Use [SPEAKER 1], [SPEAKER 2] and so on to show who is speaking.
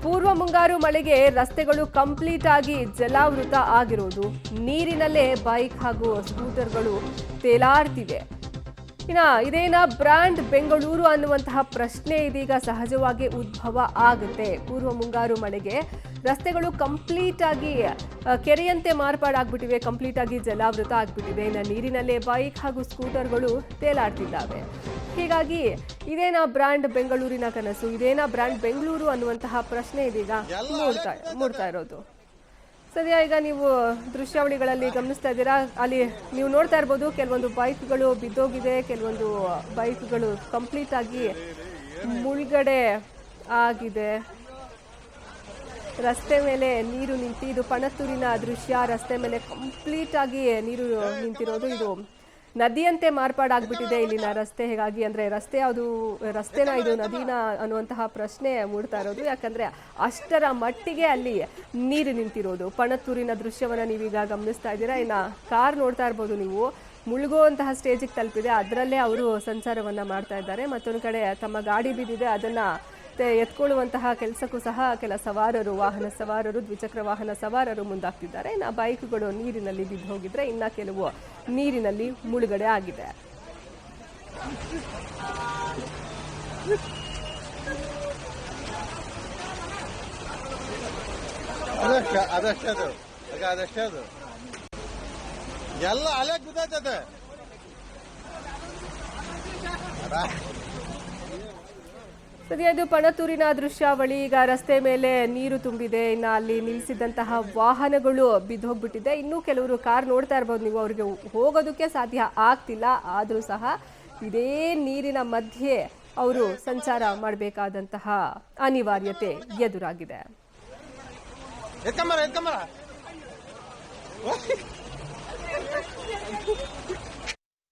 [SPEAKER 1] ಪೂರ್ವ ಮುಂಗಾರು ಮಳೆಗೆ ರಸ್ತೆಗಳು ಕಂಪ್ಲೀಟ್ ಆಗಿ ಜಲಾವೃತ ಆಗಿರೋದು, ನೀರಿನಲ್ಲೇ ಬೈಕ್ ಹಾಗೂ ಸ್ಕೂಟರ್ಗಳು ತೇಲಾಡ್ತಿವೆ. ಇದೇನಾ ಬ್ರ್ಯಾಂಡ್ ಬೆಂಗಳೂರು ಅನ್ನುವಂತಹ ಪ್ರಶ್ನೆ ಇದೀಗ ಸಹಜವಾಗಿ ಉದ್ಭವ ಆಗುತ್ತೆ. ಪೂರ್ವ ಮುಂಗಾರು ಮಳೆಗೆ ರಸ್ತೆಗಳು ಕಂಪ್ಲೀಟ್ ಆಗಿ ಕೆರೆಯಂತೆ ಮಾರ್ಪಾಡಾಗ್ಬಿಟ್ಟಿವೆ, ಕಂಪ್ಲೀಟ್ ಆಗಿ ಜಲಾವೃತ ಆಗ್ಬಿಟ್ಟಿದೆ. ಇನ್ನು ನೀರಿನಲ್ಲೇ ಬೈಕ್ ಹಾಗೂ ಸ್ಕೂಟರ್ಗಳು ತೇಲಾಡ್ತಿದ್ದಾವೆ. ಹೀಗಾಗಿ ಇದೇನಾ ಬ್ರ್ಯಾಂಡ್ ಬೆಂಗಳೂರಿನ ಕನಸು, ಇದೇನಾ ಬ್ರ್ಯಾಂಡ್ ಬೆಂಗಳೂರು ಅನ್ನುವಂತಹ ಪ್ರಶ್ನೆ ಇದೀಗ ಮೂಡ್ತಾ ಇರೋದು. ಸದ್ಯ ಈಗ ನೀವು ದೃಶ್ಯಾವಳಿಗಳಲ್ಲಿ ಗಮನಿಸ್ತಾ ಇದ್ದೀರಾ, ಅಲ್ಲಿ ನೀವು ನೋಡ್ತಾ ಇರ್ಬೋದು ಕೆಲವೊಂದು ಬೈಕ್ಗಳು ಬಿದ್ದೋಗಿದೆ, ಕೆಲವೊಂದು ಬೈಕ್ಗಳು ಕಂಪ್ಲೀಟ್ ಆಗಿ ಮುಳುಗಡೆ ಆಗಿದೆ. ರಸ್ತೆ ಮೇಲೆ ನೀರು ನಿಂತು, ಇದು ಪಣತ್ತೂರಿನ ದೃಶ್ಯ. ರಸ್ತೆ ಮೇಲೆ ಕಂಪ್ಲೀಟ್ ಆಗಿ ನೀರು ನಿಂತಿರೋದು. ಇದು ನದಿಯಂತೆ ಮಾರ್ಪಾಡಾಗ್ಬಿಟ್ಟಿದೆ ಇಲ್ಲಿನ ರಸ್ತೆ. ಹೇಗಾಗಿ ಅಂದ್ರೆ ರಸ್ತೆನ ಇದು ನದಿನ ಅನ್ನುವಂತಹ ಪ್ರಶ್ನೆ ಮೂಡ್ತಾ ಇರೋದು. ಯಾಕಂದ್ರೆ ಅಷ್ಟರ ಮಟ್ಟಿಗೆ ಅಲ್ಲಿ ನೀರು ನಿಂತಿರೋದು. ಪಣತ್ತೂರಿನ ದೃಶ್ಯವನ್ನ ನೀವೀಗ ಗಮನಿಸ್ತಾ ಇದ್ದೀರಾ. ಇನ್ನ ಕಾರ್ ನೋಡ್ತಾ ಇರ್ಬೋದು ನೀವು, ಮುಳುಗುವಂತಹ ಸ್ಟೇಜಿಗೆ ತಲುಪಿದೆ. ಅದರಲ್ಲೇ ಅವರು ಸಂಚಾರವನ್ನ ಮಾಡ್ತಾ ಇದ್ದಾರೆ. ಮತ್ತೊಂದು ಕಡೆ ತಮ್ಮ ಗಾಡಿ ಬಿದ್ದಿದೆ, ಅದನ್ನ ಎತ್ಕೊಳ್ಳುವಂತಹ ಕೆಲಸಕ್ಕೂ ಸಹ ಕೆಲ ಸವಾರರು, ವಾಹನ ಸವಾರರು, ದ್ವಿಚಕ್ರ ವಾಹನ ಸವಾರರು ಮುಂದಾಗ್ತಿದ್ದಾರೆ. ಇನ್ನು ಬೈಕ್ಗಳು ನೀರಿನಲ್ಲಿ ಬಿದ್ದು ಹೋಗಿದ್ರೆ, ಇನ್ನ ಕೆಲವು ನೀರಿನಲ್ಲಿ ಮುಳುಗಡೆ ಆಗಿದೆ.
[SPEAKER 2] ಎಲ್ಲ ಅಲೆ ಬಿದ್ದೈತೆ.
[SPEAKER 1] ಸದ್ಯ ಇದು ಪಣತ್ತೂರಿನ ದೃಶ್ಯಾವಳಿ. ಈಗ ರಸ್ತೆ ಮೇಲೆ ನೀರು ತುಂಬಿದೆ. ಇನ್ನು ಅಲ್ಲಿ ನಿಲ್ಲಿಸಿದಂತಹ ವಾಹನಗಳು ಬಿದ್ದು ಹೋಗ್ಬಿಟ್ಟಿದೆ. ಇನ್ನೂ ಕೆಲವರು ಕಾರ್ ನೋಡ್ತಾ ಇರ್ಬೋದು ನೀವು, ಅವರಿಗೆ ಹೋಗೋದಕ್ಕೆ ಸಾಧ್ಯ ಆಗ್ತಿಲ್ಲ. ಆದರೂ ಸಹ ಇದೇ ನೀರಿನ ಮಧ್ಯೆ ಅವರು ಸಂಚಾರ ಮಾಡಬೇಕಾದಂತಹ ಅನಿವಾರ್ಯತೆ ಎದುರಾಗಿದೆ.